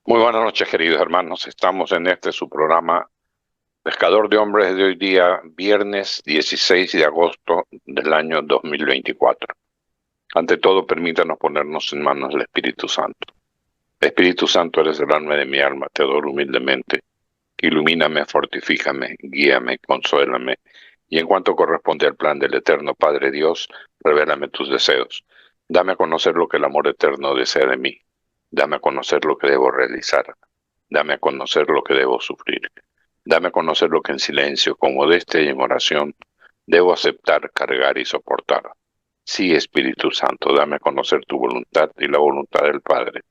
Muy buenas noches, queridos hermanos. Estamos en su programa Pescador de Hombres de hoy día, viernes 16 de agosto del año 2024. Ante todo, permítanos ponernos en manos del Espíritu Santo. Espíritu Santo, eres el alma de mi alma, te adoro humildemente. Ilumíname, fortifícame, guíame, consuélame. Y en cuanto corresponde al plan del eterno Padre Dios, revélame tus deseos. Dame a conocer lo que el amor eterno desea de mí. Dame a conocer lo que debo realizar. Dame a conocer lo que debo sufrir. Dame a conocer lo que en silencio, con modestia y en oración, debo aceptar, cargar y soportar. Sí, Espíritu Santo, dame a conocer tu voluntad y la voluntad del Padre,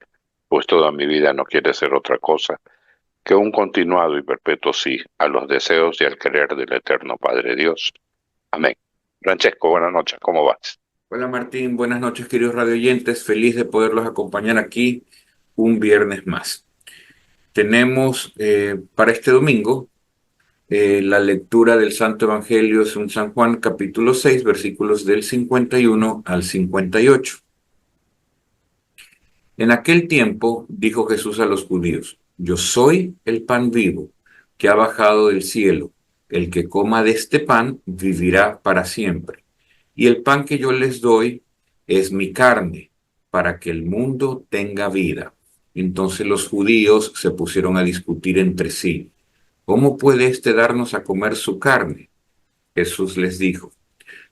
pues toda mi vida no quiere ser otra cosa que un continuado y perpetuo sí a los deseos y al querer del eterno Padre Dios. Amén. Francesco, buenas noches, ¿cómo vas? Hola Martín, buenas noches queridos radioyentes, feliz de poderlos acompañar aquí un viernes más. Tenemos para este domingo la lectura del Santo Evangelio según San Juan capítulo 6 versículos del 51 al 58. En aquel tiempo dijo Jesús a los judíos: Yo soy el pan vivo que ha bajado del cielo. El que coma de este pan vivirá para siempre. Y el pan que yo les doy es mi carne, para que el mundo tenga vida. Entonces los judíos se pusieron a discutir entre sí: ¿Cómo puede éste darnos a comer su carne? Jesús les dijo: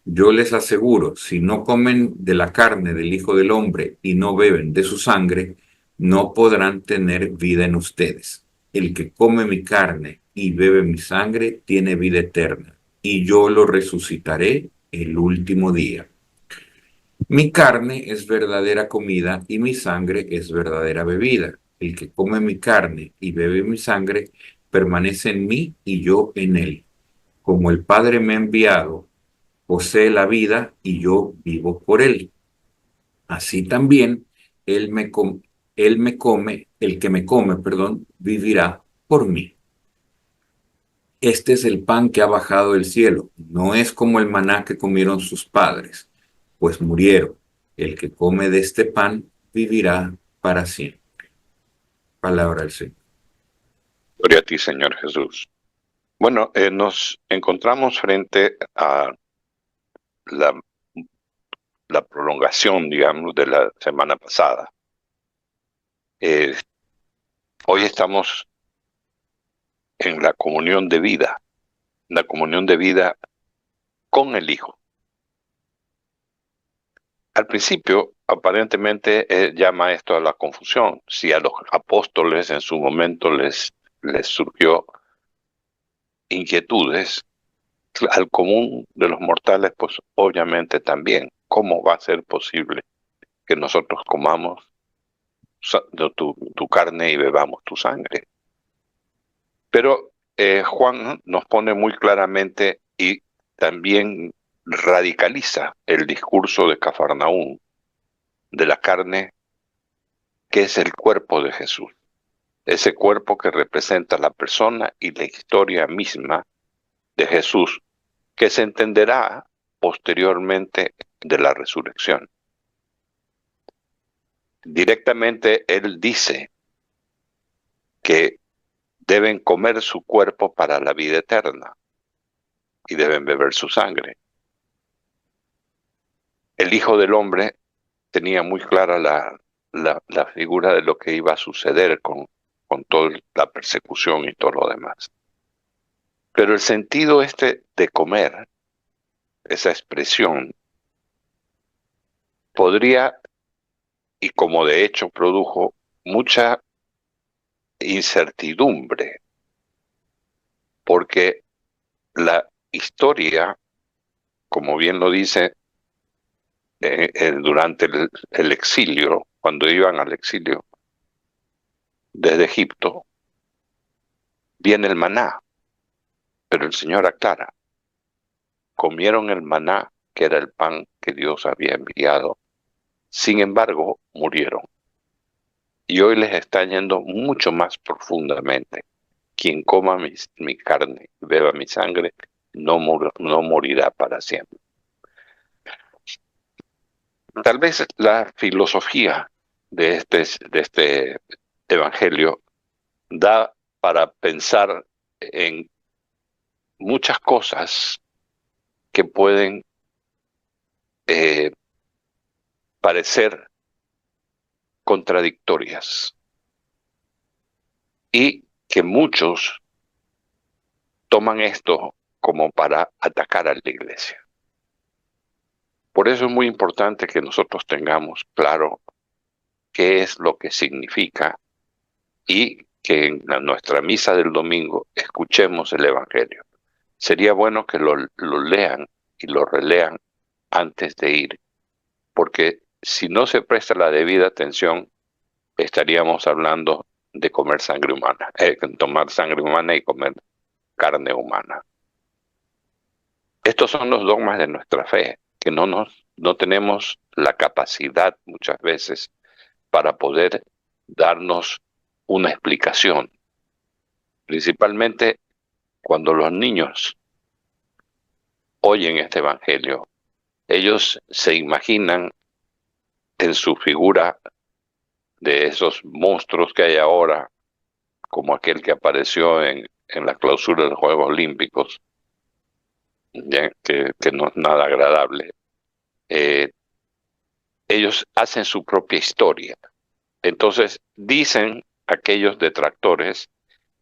Yo les aseguro, si no comen de la carne del Hijo del Hombre y no beben de su sangre, no podrán tener vida en ustedes. El que come mi carne y bebe mi sangre tiene vida eterna, y yo lo resucitaré el último día. Mi carne es verdadera comida y mi sangre es verdadera bebida. El que come mi carne y bebe mi sangre permanece en mí y yo en él. Como el Padre me ha enviado, posee la vida y yo vivo por él. Así también él me, com- él me come, el que me come, perdón, vivirá por mí. Este es el pan que ha bajado del cielo. No es como el maná que comieron sus padres, pues murieron. El que come de este pan vivirá para siempre. Palabra del Señor. Gloria a ti, Señor Jesús. Bueno, nos encontramos frente a la, la prolongación, digamos, de la semana pasada. Eh, Hoy estamos en la comunión de vida con el Hijo. Al principio, aparentemente, llama esto a la confusión. Si a los apóstoles en su momento les surgió inquietudes, al común de los mortales, pues obviamente también. ¿Cómo va a ser posible que nosotros comamos de tu carne y bebamos tu sangre? Pero Juan nos pone muy claramente y también radicaliza el discurso de Cafarnaún de la carne, que es el cuerpo de Jesús, ese cuerpo que representa la persona y la historia misma de Jesús, que se entenderá posteriormente de la resurrección. Directamente él dice que deben comer su cuerpo para la vida eterna y deben beber su sangre. El Hijo del Hombre tenía muy clara la figura de lo que iba a suceder con toda la persecución y todo lo demás. Pero el sentido de comer, esa expresión, podría, y como de hecho produjo, mucha incertidumbre, porque la historia, como bien lo dice, durante el exilio, cuando iban al exilio desde Egipto, viene el maná, pero el Señor aclara: comieron el maná, que era el pan que Dios había enviado, sin embargo murieron. Y hoy les está yendo mucho más profundamente. Quien coma mi carne y beba mi sangre no morirá para siempre. Tal vez la filosofía de este evangelio da para pensar en muchas cosas que pueden parecer contradictorias y que muchos toman esto como para atacar a la iglesia. Por eso es muy importante que nosotros tengamos claro qué es lo que significa y que en nuestra misa del domingo escuchemos el Evangelio. Sería bueno que lo lean y lo relean antes de ir, porque si no se presta la debida atención, estaríamos hablando de comer sangre humana, tomar sangre humana y comer carne humana. Estos son los dogmas de nuestra fe, que no tenemos la capacidad muchas veces para poder darnos una explicación. Principalmente cuando los niños oyen este evangelio, ellos se imaginan en su figura de esos monstruos que hay ahora, como aquel que apareció en la clausura de los Juegos Olímpicos, ¿ya? Que no es nada agradable. Ellos hacen su propia historia. Entonces dicen aquellos detractores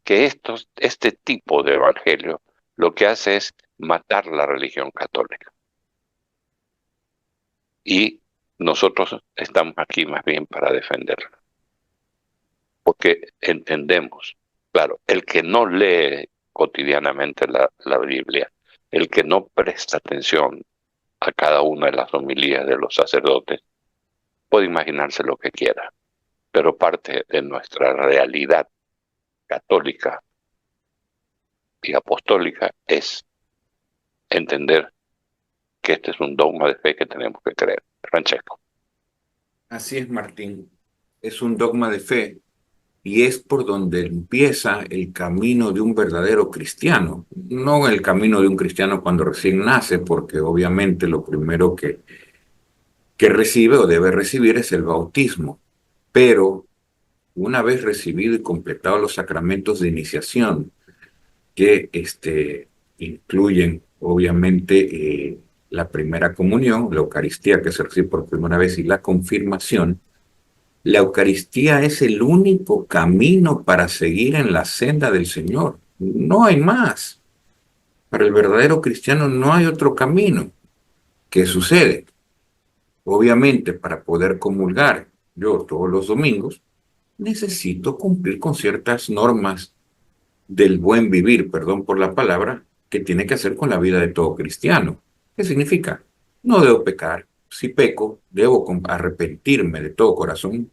que este tipo de evangelio lo que hace es matar la religión católica. Y nosotros estamos aquí más bien para defenderla. Porque entendemos, claro, el que no lee cotidianamente la Biblia, el que no presta atención a cada una de las homilías de los sacerdotes, puede imaginarse lo que quiera, pero parte de nuestra realidad católica y apostólica es entender que este es un dogma de fe que tenemos que creer. Francesco. Así es, Martín. Es un dogma de fe y es por donde empieza el camino de un verdadero cristiano. No el camino de un cristiano cuando recién nace, porque obviamente lo primero que recibe o debe recibir es el bautismo. Pero una vez recibido y completado los sacramentos de iniciación, que incluyen obviamente la primera comunión, la Eucaristía que se recibe por primera vez y la confirmación, la Eucaristía es el único camino para seguir en la senda del Señor. No hay más. Para el verdadero cristiano no hay otro camino. ¿Qué sucede? Obviamente, para poder comulgar yo todos los domingos, necesito cumplir con ciertas normas del buen vivir, perdón por la palabra, que tiene que hacer con la vida de todo cristiano. ¿Qué significa? No debo pecar. Si peco, debo arrepentirme de todo corazón,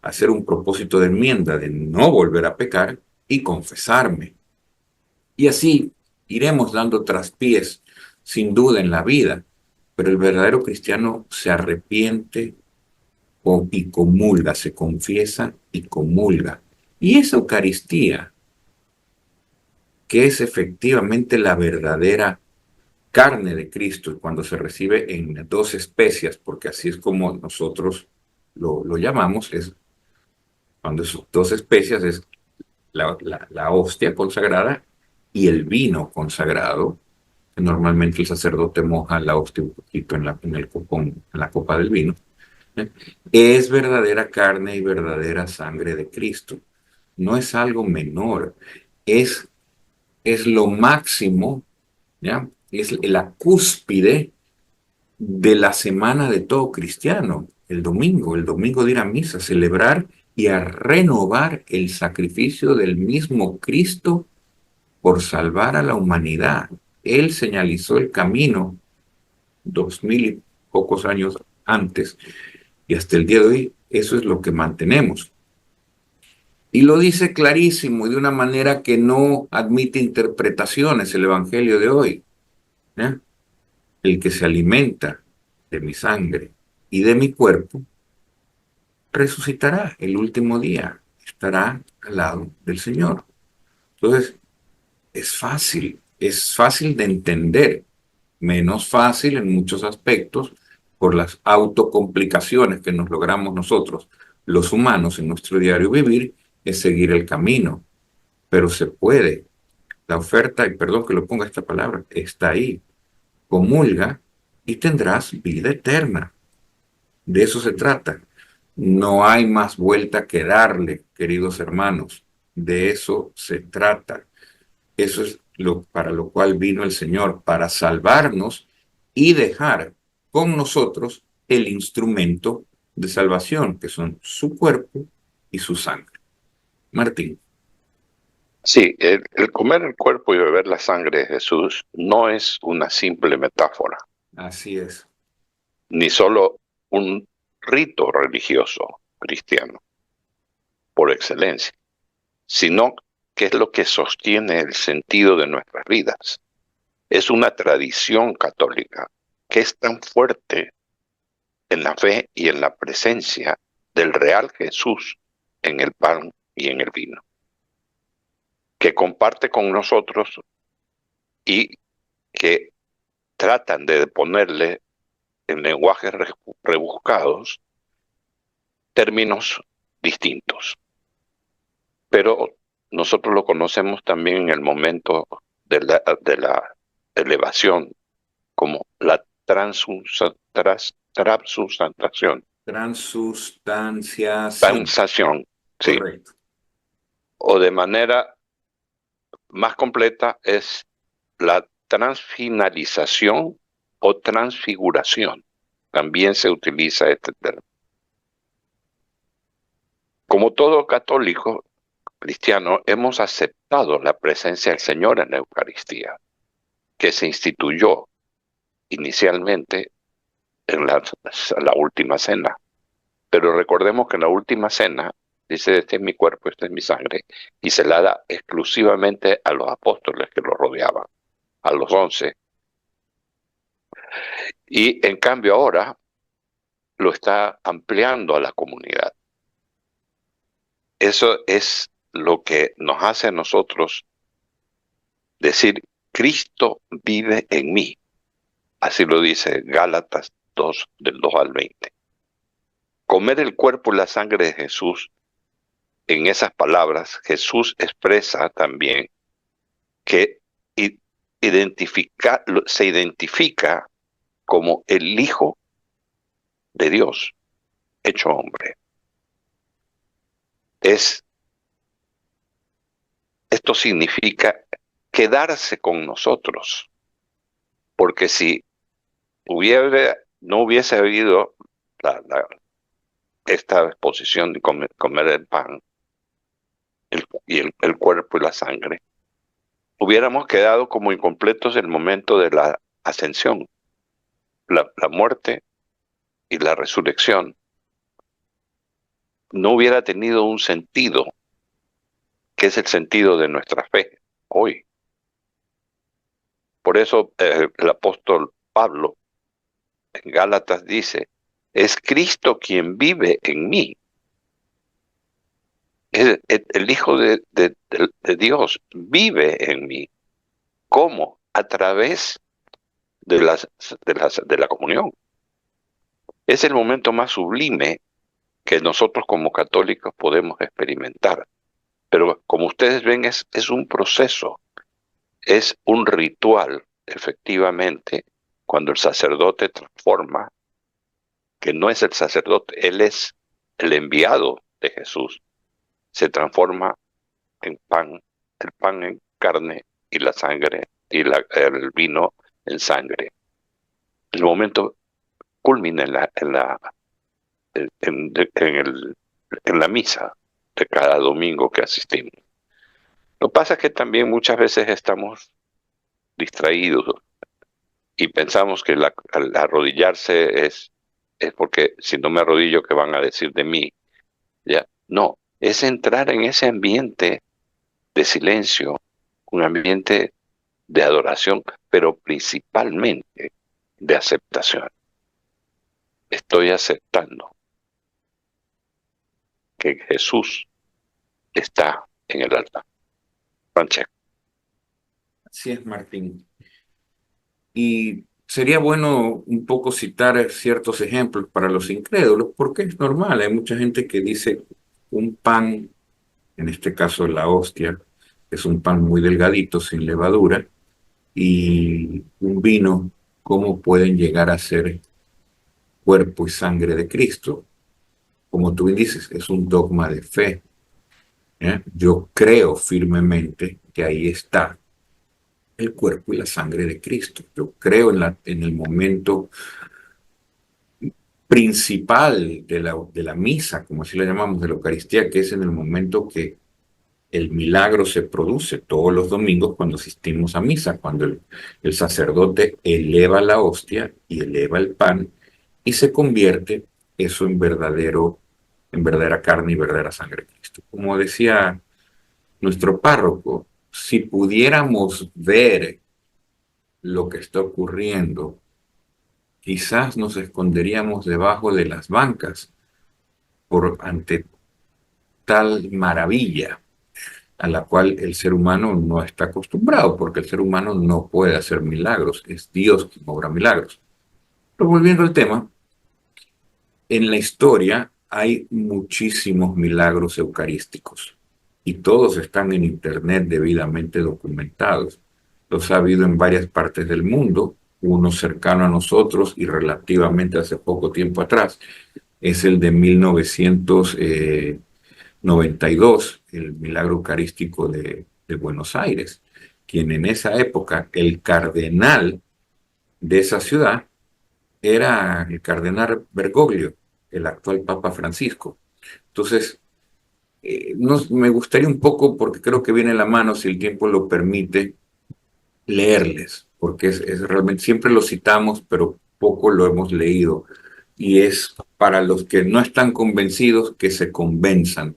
hacer un propósito de enmienda de no volver a pecar y confesarme. Y así iremos dando traspiés, sin duda, en la vida, pero el verdadero cristiano se arrepiente y comulga, se confiesa y comulga. Y esa Eucaristía, que es efectivamente la verdadera carne de Cristo, y cuando se recibe en dos especias, porque así es como nosotros lo llamamos, es cuando es dos especias, es la hostia consagrada y el vino consagrado. Normalmente el sacerdote moja la hostia un poquito en el copón, en la copa del vino. Es verdadera carne y verdadera sangre de Cristo. No es algo menor, es lo máximo, ¿ya? Es la cúspide de la semana de todo cristiano, el domingo de ir a misa, celebrar y a renovar el sacrificio del mismo Cristo por salvar a la humanidad. Él señalizó el camino 2000 y pocos años antes y hasta el día de hoy eso es lo que mantenemos. Y lo dice clarísimo y de una manera que no admite interpretaciones el Evangelio de hoy. ¿Eh? El que se alimenta de mi sangre y de mi cuerpo, resucitará el último día, estará al lado del Señor. Entonces, es fácil de entender, menos fácil en muchos aspectos por las autocomplicaciones que nos logramos nosotros, los humanos, en nuestro diario vivir, es seguir el camino, pero se puede. La oferta, y perdón que lo ponga esta palabra, está ahí. Comulga y tendrás vida eterna. De eso se trata. No hay más vuelta que darle, queridos hermanos. De eso se trata. Eso es lo para lo cual vino el Señor, para salvarnos y dejar con nosotros el instrumento de salvación, que son su cuerpo y su sangre. Martín. Sí, el comer el cuerpo y beber la sangre de Jesús no es una simple metáfora, Así es. ni solo un rito religioso cristiano por excelencia, sino que es lo que sostiene el sentido de nuestras vidas. Es una tradición católica que es tan fuerte en la fe y en la presencia del real Jesús en el pan y en el vino, que comparte con nosotros y que tratan de ponerle en lenguajes rebuscados términos distintos. Pero nosotros lo conocemos también en el momento de la elevación como la transustantación, Transustanciación. transación, sí, Correcto. o de manera más completa es la transfinalización o transfiguración. También se utiliza este término. Como todo católico cristiano, hemos aceptado la presencia del Señor en la Eucaristía, que se instituyó inicialmente en la última cena. Pero recordemos que en la última cena dice, este es mi cuerpo, esta es mi sangre, y se la da exclusivamente a los apóstoles que lo rodeaban, a los 11. Y en cambio ahora lo está ampliando a la comunidad. Eso es lo que nos hace a nosotros decir, Cristo vive en mí. Así lo dice Gálatas 2, del 2 al 20. Comer el cuerpo y la sangre de Jesús, en esas palabras, Jesús expresa también que se identifica como el Hijo de Dios, hecho hombre. Esto significa quedarse con nosotros, porque si no hubiese habido esta exposición de comer el pan y el cuerpo y la sangre, hubiéramos quedado como incompletos en el momento de la ascensión, la muerte y la resurrección. No hubiera tenido un sentido, que es el sentido de nuestra fe hoy. Por eso el apóstol Pablo en Gálatas dice, es Cristo quien vive en mí. El Hijo de Dios vive en mí. ¿Cómo? A través de la comunión. Es el momento más sublime que nosotros como católicos podemos experimentar. Pero como ustedes ven, es un proceso, es un ritual, efectivamente, cuando el sacerdote transforma, que no es el sacerdote, él es el enviado de Jesús, se transforma en pan, el pan en carne y la sangre y el vino en sangre. El momento culmina en la misa de cada domingo que asistimos. Lo que pasa es que también muchas veces estamos distraídos y pensamos que al arrodillarse es porque si no me arrodillo, ¿qué van a decir de mí? ¿Ya? No, es entrar en ese ambiente de silencio, un ambiente de adoración, pero principalmente de aceptación. Estoy aceptando que Jesús está en el altar. Francesco. Así es, Martín. Y sería bueno un poco citar ciertos ejemplos para los incrédulos, porque es normal, hay mucha gente que dice un pan en este caso la hostia, es un pan muy delgadito, sin levadura, y un vino, ¿cómo pueden llegar a ser cuerpo y sangre de Cristo? Como tú bien dices, es un dogma de fe. Yo creo firmemente que ahí está el cuerpo y la sangre de Cristo. Yo creo en el momento principal de la misa, como así la llamamos, de la Eucaristía, que es en el momento que el milagro se produce todos los domingos cuando asistimos a misa, cuando el sacerdote eleva la hostia y eleva el pan y se convierte eso en verdadera carne y verdadera sangre de Cristo. Como decía nuestro párroco, si pudiéramos ver lo que está ocurriendo, quizás nos esconderíamos debajo de las bancas ante tal maravilla a la cual el ser humano no está acostumbrado, porque el ser humano no puede hacer milagros, es Dios quien obra milagros. Pero volviendo al tema, en la historia hay muchísimos milagros eucarísticos y todos están en Internet debidamente documentados. Los ha habido en varias partes del mundo, uno cercano a nosotros y relativamente hace poco tiempo atrás, es el de 1992, el milagro eucarístico de Buenos Aires, quien en esa época, el cardenal de esa ciudad, era el cardenal Bergoglio, el actual Papa Francisco. Entonces, me gustaría un poco, porque creo que viene a la mano, si el tiempo lo permite, leerles, porque realmente siempre lo citamos, pero poco lo hemos leído. Y es para los que no están convencidos que se convenzan.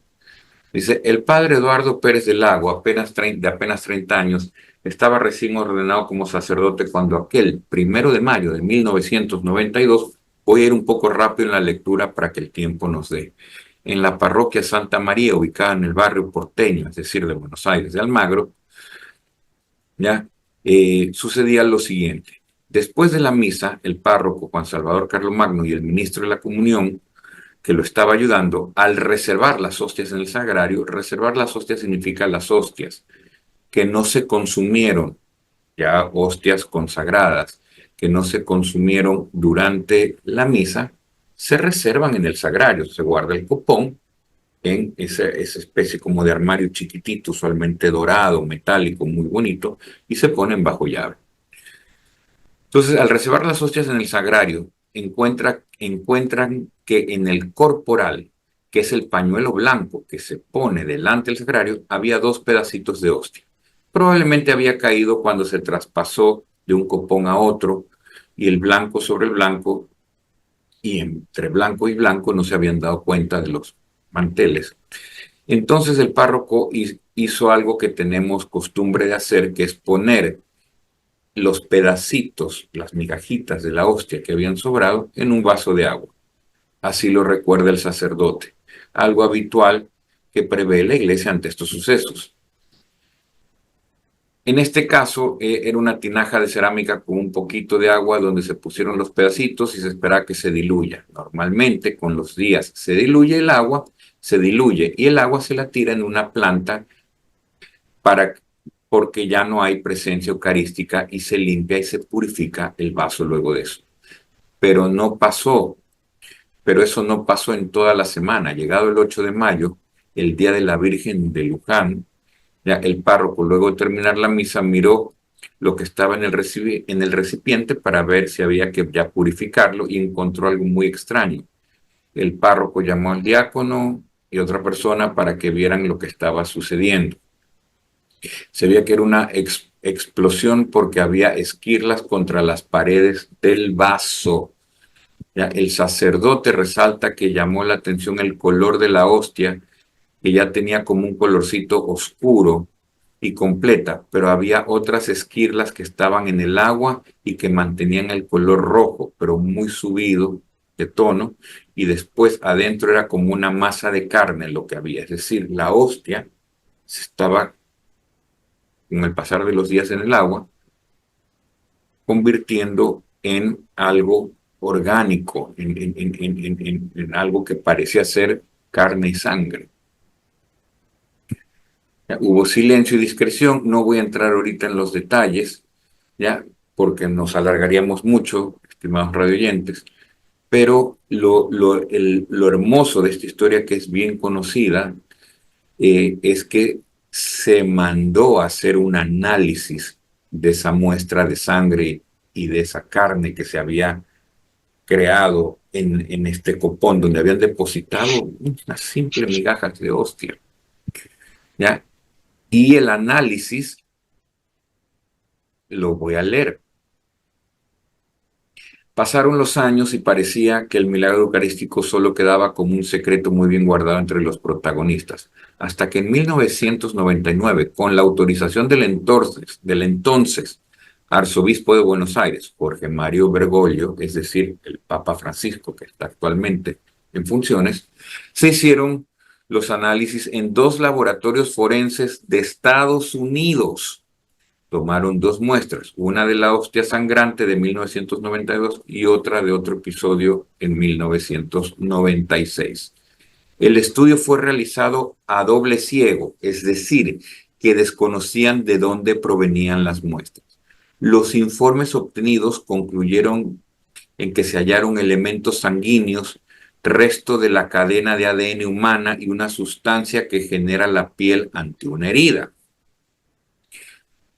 Dice, el padre Eduardo Pérez del Lago, de apenas 30 años, estaba recién ordenado como sacerdote cuando aquel 1 de mayo de 1992, voy a ir un poco rápido en la lectura para que el tiempo nos dé. En la parroquia Santa María, ubicada en el barrio porteño, es decir, de Buenos Aires de Almagro, ya sucedía lo siguiente. Después de la misa, el párroco Juan Salvador Carlomagno y el ministro de la Comunión que lo estaba ayudando, al reservar las hostias en el sagrario, reservar las hostias significa las hostias que no se consumieron, ya hostias consagradas, que no se consumieron durante la misa, se reservan en el sagrario, se guarda el copón en esa especie como de armario chiquitito, usualmente dorado, metálico, muy bonito, y se ponen bajo llave. Entonces, al reservar las hostias en el sagrario, encuentran que en el corporal, que es el pañuelo blanco que se pone delante del sagrario, había dos pedacitos de hostia. Probablemente había caído cuando se traspasó de un copón a otro y el blanco sobre el blanco, y entre blanco y blanco no se habían dado cuenta de los manteles. Entonces el párroco hizo algo que tenemos costumbre de hacer, que es poner los pedacitos, las migajitas de la hostia que habían sobrado en un vaso de agua. Así lo recuerda el sacerdote, algo habitual que prevé la iglesia ante estos sucesos. En este caso, era una tinaja de cerámica con un poquito de agua donde se pusieron los pedacitos y se espera que se diluya. Normalmente, con los días se diluye el agua, se diluye y el agua se la tira en una planta para porque ya no hay presencia eucarística y se limpia y se purifica el vaso luego de eso. Pero eso no pasó en toda la semana. Llegado el 8 de mayo, el día de la Virgen de Luján, ya el párroco, luego de terminar la misa, miró lo que estaba en el recipiente para ver si había que ya purificarlo y encontró algo muy extraño. El párroco llamó al diácono y otra persona para que vieran lo que estaba sucediendo. Se veía que era una explosión porque había esquirlas contra las paredes del vaso. Ya, el sacerdote resalta que llamó la atención el color de la hostia, que ya tenía como un colorcito oscuro y completa, pero había otras esquirlas que estaban en el agua y que mantenían el color rojo, pero muy subido de tono, y después adentro era como una masa de carne lo que había, es decir, la hostia se estaba con el pasar de los días en el agua, convirtiendo en algo orgánico, en algo que parecía ser carne y sangre. Ya, hubo silencio y discreción. No voy a entrar ahorita en los detalles, ya, porque nos alargaríamos mucho, estimados radioyentes. Pero lo hermoso de esta historia, que es bien conocida, es que se mandó a hacer un análisis de esa muestra de sangre y de esa carne que se había creado en este copón, donde habían depositado unas simples migajas de hostia, ¿ya? Y el análisis lo voy a leer. Pasaron los años y parecía que el milagro eucarístico solo quedaba como un secreto muy bien guardado entre los protagonistas, hasta que en 1999, con la autorización del entonces arzobispo de Buenos Aires, Jorge Mario Bergoglio, es decir, el Papa Francisco, que está actualmente en funciones, se hicieron los análisis en dos laboratorios forenses de Estados Unidos. Tomaron dos muestras, una de la hostia sangrante de 1992 y otra de otro episodio en 1996. El estudio fue realizado a doble ciego, es decir, que desconocían de dónde provenían las muestras. Los informes obtenidos concluyeron en que se hallaron elementos sanguíneos, resto de la cadena de ADN humana y una sustancia que genera la piel ante una herida.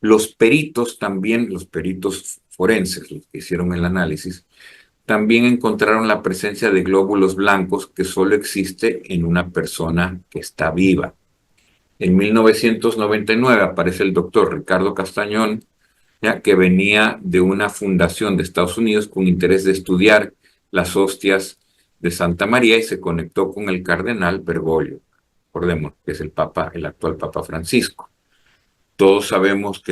Los peritos también, los peritos forenses, los que hicieron el análisis, también encontraron la presencia de glóbulos blancos que solo existe en una persona que está viva. En 1999 aparece el doctor Ricardo Castañón, ya que venía de una fundación de Estados Unidos con interés de estudiar las hostias de Santa María y se conectó con el cardenal Bergoglio, recordemos que es el Papa, el actual Papa Francisco. Todos sabemos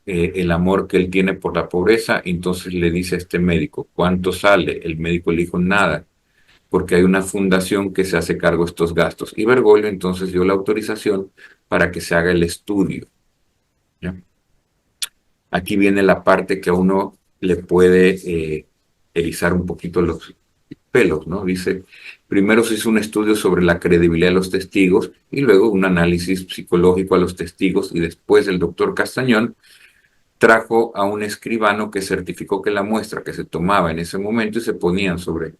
el amor que él tiene por la pobreza, entonces le dice a este médico, ¿cuánto sale? El médico le dijo, nada, porque hay una fundación que se hace cargo de estos gastos. Y Bergoglio entonces dio la autorización para que se haga el estudio, ¿ya? Aquí viene la parte que a uno le puede erizar un poquito los pelos, ¿no? Dice, primero se hizo un estudio sobre la credibilidad de los testigos y luego un análisis psicológico a los testigos y después el doctor Castañón trajo a un escribano que certificó que la muestra que se tomaba en ese momento y se ponían sobre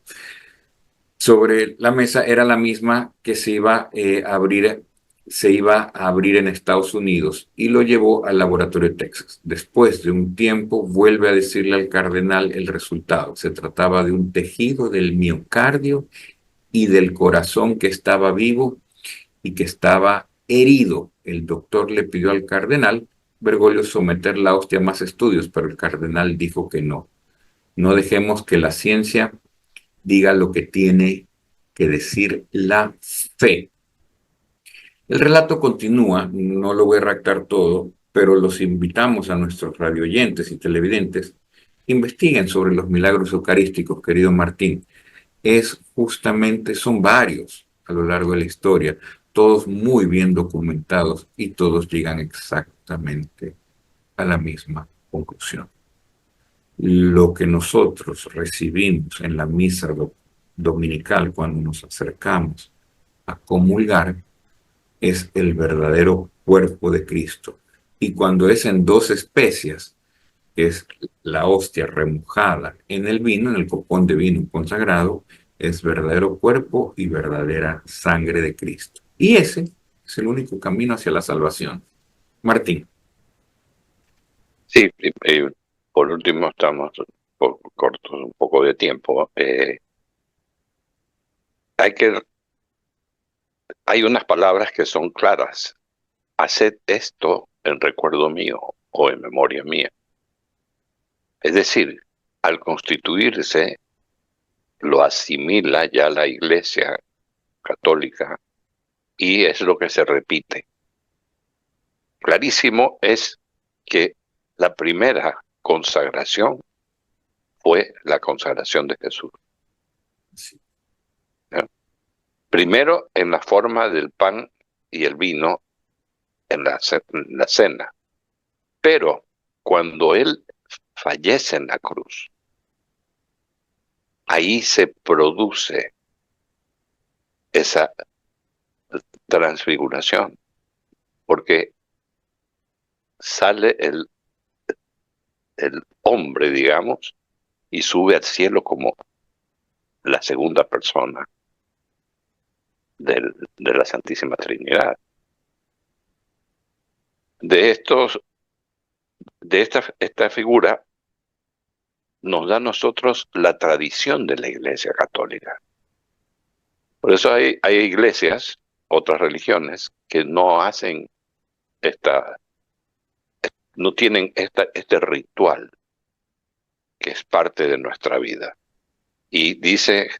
la mesa era la misma que se iba a abrir en Estados Unidos y lo llevó al laboratorio de Texas. Después de un tiempo vuelve a decirle al cardenal el resultado. Se trataba de un tejido del miocardio y del corazón que estaba vivo y que estaba herido. El doctor le pidió al cardenal Bergoglio someter la hostia a más estudios, pero el cardenal dijo que no. No dejemos que la ciencia diga lo que tiene que decir la fe. El relato continúa, no lo voy a redactar todo, pero los invitamos a nuestros radioyentes y televidentes, investiguen sobre los milagros eucarísticos, querido Martín. Son varios a lo largo de la historia, todos muy bien documentados y todos llegan exactamente a la misma conclusión. Lo que nosotros recibimos en la misa dominical cuando nos acercamos a comulgar es el verdadero cuerpo de Cristo. Y cuando es en dos especias, que es la hostia remojada en el vino, en el copón de vino consagrado, es verdadero cuerpo y verdadera sangre de Cristo. Y ese es el único camino hacia la salvación. Martín. Sí, por último estamos cortos un poco de tiempo. Hay que, hay unas palabras que son claras. Haced esto en recuerdo mío o en memoria mía. Es decir, al constituirse, lo asimila ya la Iglesia católica y es lo que se repite. Clarísimo es que la primera consagración fue la consagración de Jesús. ¿Ya? Primero en la forma del pan y el vino en la cena, pero cuando Él fallece en la cruz, ahí se produce esa transfiguración. porque sale el hombre, digamos, y sube al cielo como la segunda persona de la Santísima Trinidad. De esta figura nos da a nosotros la tradición de la Iglesia Católica. Por eso hay iglesias, otras religiones, que no hacen no tienen este ritual que es parte de nuestra vida. Y dice,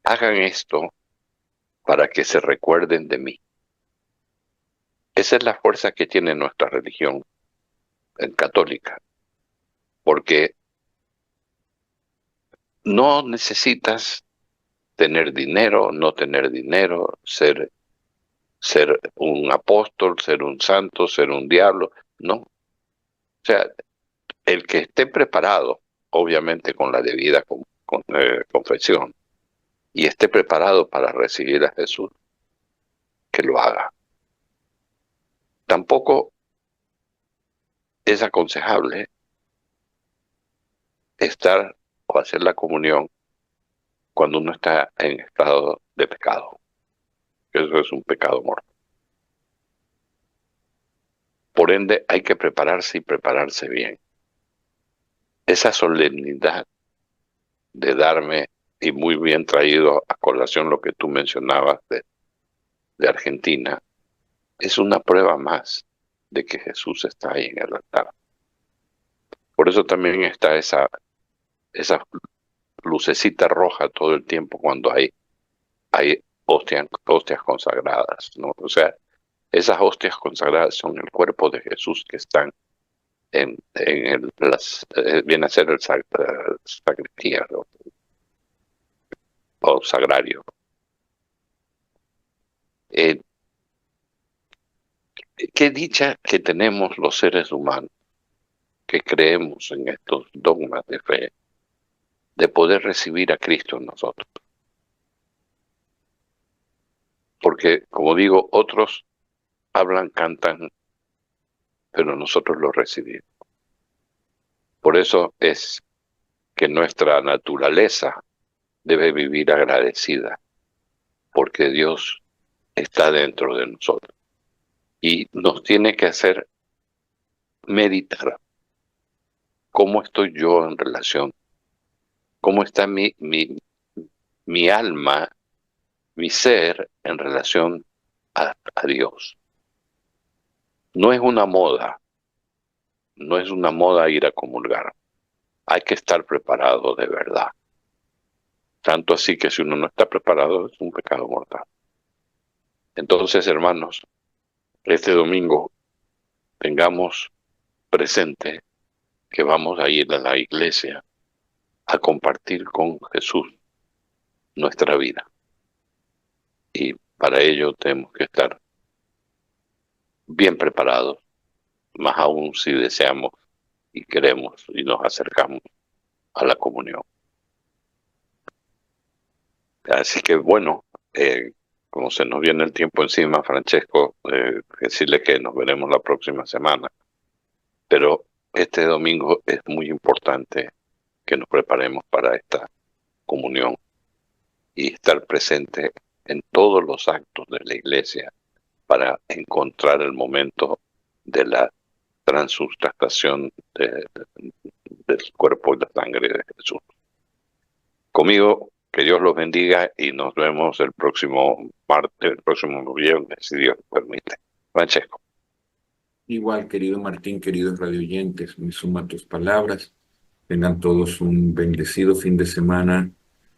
hagan esto para que se recuerden de mí. Esa es la fuerza que tiene nuestra religión católica, porque no necesitas tener dinero, no tener dinero, ser un apóstol, ser un santo, ser un diablo, no. O sea, el que esté preparado, obviamente con la debida confesión, y esté preparado para recibir a Jesús, que lo haga. Tampoco es aconsejable estar o hacer la comunión cuando uno está en estado de pecado. Eso es un pecado mortal. Por ende, hay que prepararse y prepararse bien. Esa solemnidad de darme, y muy bien traído a colación lo que tú mencionabas de Argentina, es una prueba más de que Jesús está ahí en el altar. Por eso también está esa lucecita roja todo el tiempo cuando hay hostias consagradas, ¿no? O sea, esas hostias consagradas son el cuerpo de Jesús que están viene a ser el sacristía, ¿no? O sagrario. Qué dicha que tenemos los seres humanos que creemos en estos dogmas de fe, de poder recibir a Cristo en nosotros. Porque, como digo, otros hablan, cantan, pero nosotros lo recibimos. Por eso es que nuestra naturaleza debe vivir agradecida, porque Dios está dentro de nosotros. Y nos tiene que hacer meditar cómo estoy yo en relación, cómo está mi alma, mi ser en relación a Dios. No es una moda, no es una moda ir a comulgar. Hay que estar preparado de verdad. Tanto así que si uno no está preparado es un pecado mortal. Entonces, hermanos, este domingo tengamos presente que vamos a ir a la iglesia a compartir con Jesús nuestra vida. Y para ello tenemos que estar bien preparados, más aún si deseamos y queremos y nos acercamos a la comunión. Así que bueno, como se nos viene el tiempo encima, Francesco, decirle que nos veremos la próxima semana. Pero este domingo es muy importante que nos preparemos para esta comunión y estar presente en todos los actos de la iglesia para encontrar el momento de la transustanciación del cuerpo y la sangre de Jesús. Conmigo, que Dios los bendiga y nos vemos el próximo martes, el próximo viernes, si Dios permite. Francesco. Igual, querido Martín, queridos radioyentes, me sumo a tus palabras. Tengan todos un bendecido fin de semana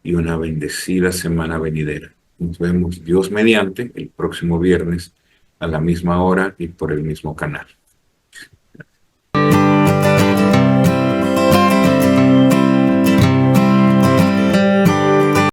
y una bendecida semana venidera. Nos vemos, Dios mediante, el próximo viernes a la misma hora y por el mismo canal.